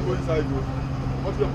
go inside you. What's your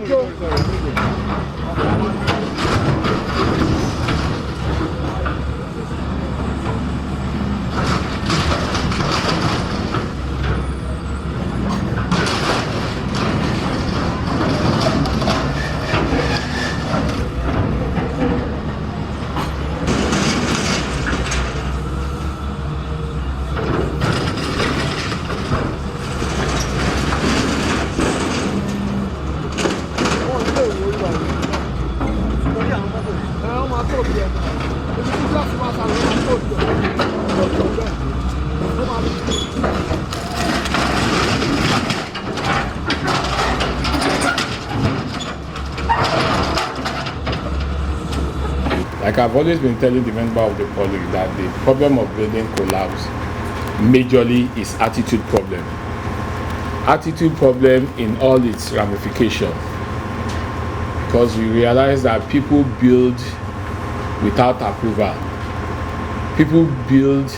Go. Like I've always been telling the member of the public that the problem of building collapse majorly is attitude problem. Attitude problem in all its ramifications. Because we realize that people build without approval. People build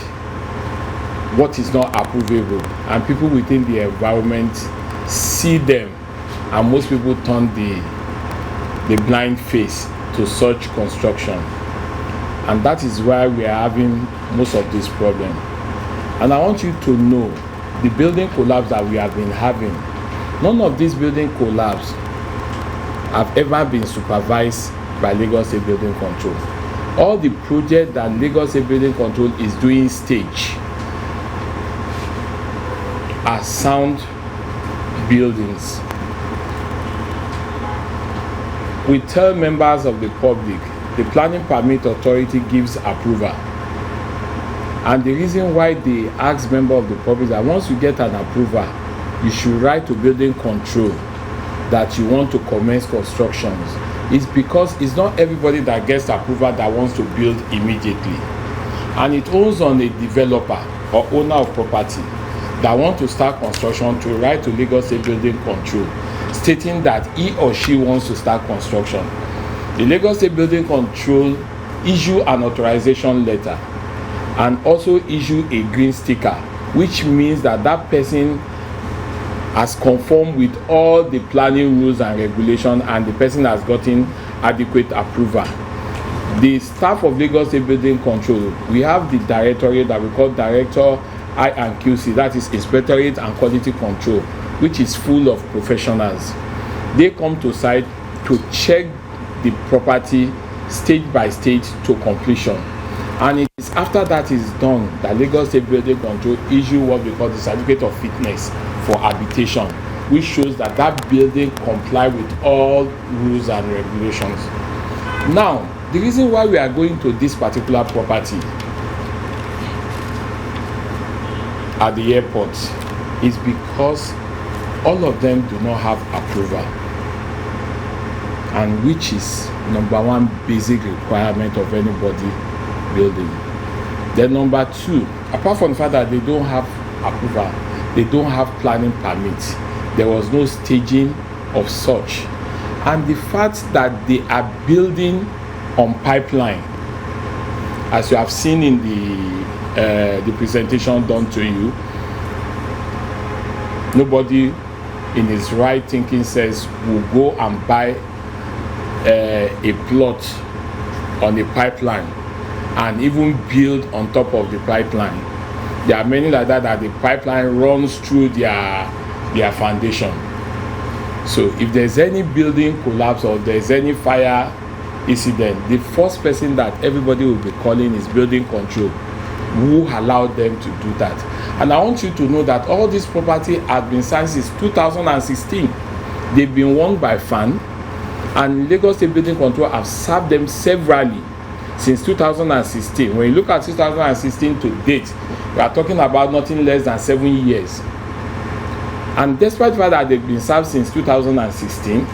what is not approvable, and people within the environment see them, and most people turn the blind face to such construction. And that is why we are having most of this problem. And I want you to know the building collapse that we have been having, none of these building collapse have ever been supervised by Lagos State Building Control. All the projects that Lagos State Building Control is doing stage are sound buildings. We tell members of the public the planning permit authority gives approval, and the reason why they ask members of the public that once you get an approval, you should write to building control that you want to commence constructions is because it's not everybody that gets approval that wants to build immediately, and it owns on a developer or owner of property that want to start construction to write to Lagos State Building Control stating that he or she wants to start construction. The Lagos State Building Control issue an authorization letter and also issue a green sticker, which means that that person has conformed with all the planning rules and regulations, and the person has gotten adequate approval. The staff of Lagos State Building Control, we have the directorate that we call Director I&QC, that is Inspectorate and Quality Control, which is full of professionals. They come to site to check the property stage by stage to completion, and it is after that is done that Lagos State Building Control issue what we call the certificate of fitness for habitation, which shows that that building comply with all rules and regulations. Now, the reason why we are going to this particular property at the airport is because all of them do not have approval, and which is number one basic requirement of anybody building. Then number two, apart from the fact that they don't have approval, they don't have planning permits, there was no staging of such, and the fact that they are building on pipeline, as you have seen in the presentation done to you, Nobody in his right thinking says will go and buy a plot on a pipeline and even build on top of the pipeline. There are many like that the pipeline runs through their foundation. So if there's any building collapse or there's any fire incident, the first person that everybody will be calling is building control, who allowed them to do that. And I want you to know that all this property has been signed since 2016. They've been won by FAN, and Lagos State Building Control have served them severally since 2016. When you look at 2016 to date, we are talking about nothing less than 7 years. And despite the fact that they've been served since 2016,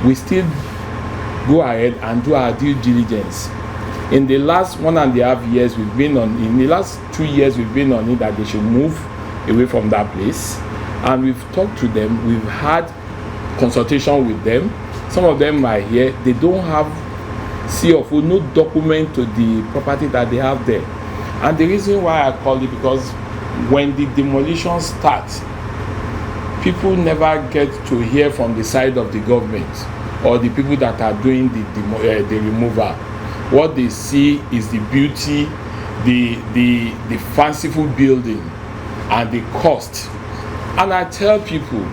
we still go ahead and do our due diligence. In the last 1.5 years, in the last 2 years, we've been on it that they should move away from that place. And we've talked to them, we've had consultation with them. Some of them are here, they don't have CFO, no document to the property that they have there. And the reason why I call it, because when the demolition starts, people never get to hear from the side of the government or the people that are doing the removal. What they see is the beauty, the fanciful building, and the cost. And I tell people,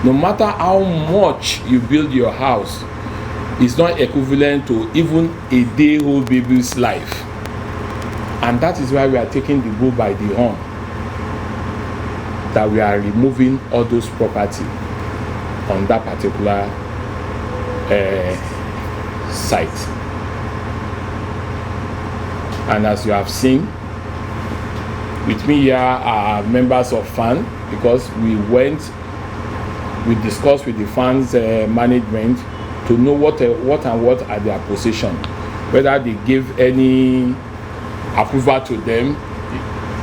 no matter how much you build your house, it's not equivalent to even a day-old baby's life. And that is why we are taking the bull by the horn, that we are removing all those property on that particular site. And as you have seen, with me here are members of FAN, because we discussed with the FAN's management to know what are their position, whether they give any approval to them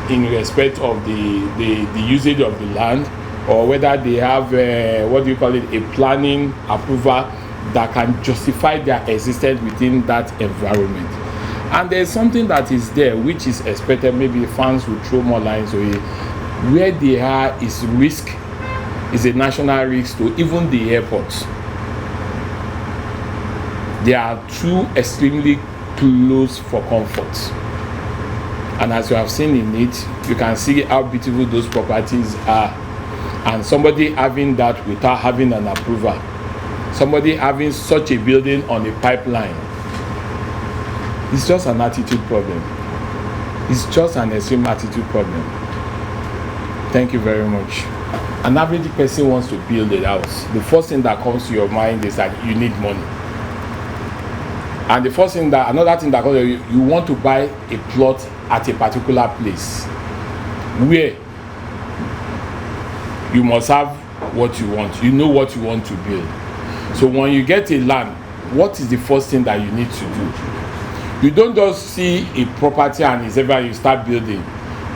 in respect of the usage of the land, or whether they have a planning approval that can justify their existence within that environment. And there's something that is there which is expected. Maybe fans will throw more lines away. Where they are is risk, is a national risk to even the airports. They are too extremely close for comfort. And as you have seen in it, you can see how beautiful those properties are. And somebody having that without having an approval, somebody having such a building on a pipeline, it's just an attitude problem. It's just an extreme attitude problem. Thank you very much. An average person wants to build a house. The first thing that comes to your mind is that you need money. And the first thing another thing that comes to you want to buy a plot at a particular place where you must have what you want. You know what you want to build. So when you get a land, what is the first thing that you need to do? You don't just see a property and it's ever you start building.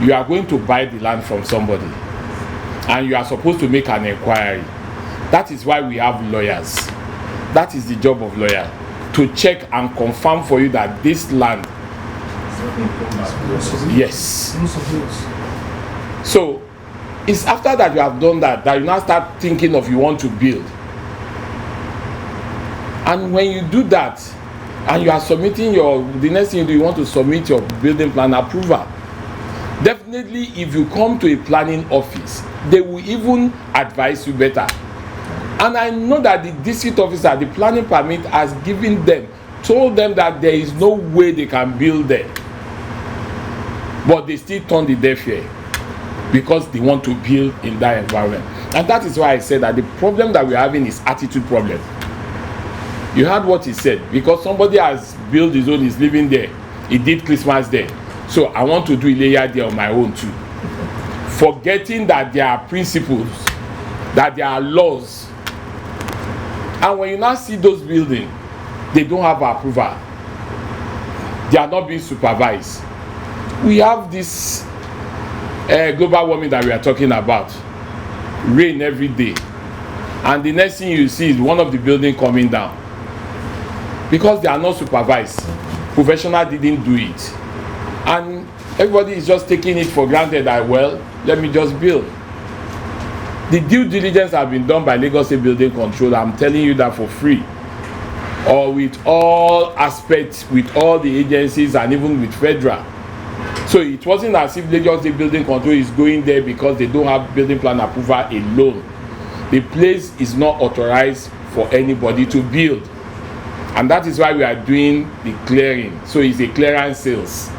You are going to buy the land from somebody, and you are supposed to make an inquiry. That is why we have lawyers. That is the job of lawyer, to check and confirm for you that this land. Yes. So it's after that you have done that you now start thinking of you want to build. And when you do that, and you are submitting the next thing you do, you want to submit your building plan approval. Definitely, if you come to a planning office, they will even advise you better. And I know that the district officer, the planning permit has told them that there is no way they can build there. But they still turn the deaf ear because they want to build in that environment. And that is why I said that the problem that we're having is attitude problem. You heard what he said, because somebody has built his own, is living there. He did Christmas there. So I want to do Ileya there on my own too. Forgetting that there are principles, that there are laws. And when you now see those buildings, they don't have approval. They are not being supervised. We have this global warming that we are talking about. Rain every day. And the next thing you see is one of the buildings coming down. Because they are not supervised. Professional didn't do it. And everybody is just taking it for granted that, well, let me just build. The due diligence has been done by Lagos State Building Control. I'm telling you that for free. Or with all aspects, with all the agencies and even with federal. So it wasn't as if Lagos State Building Control is going there because they don't have building plan approval alone. The place is not authorized for anybody to build. And that is why we are doing the clearing. So it's a clearance sales.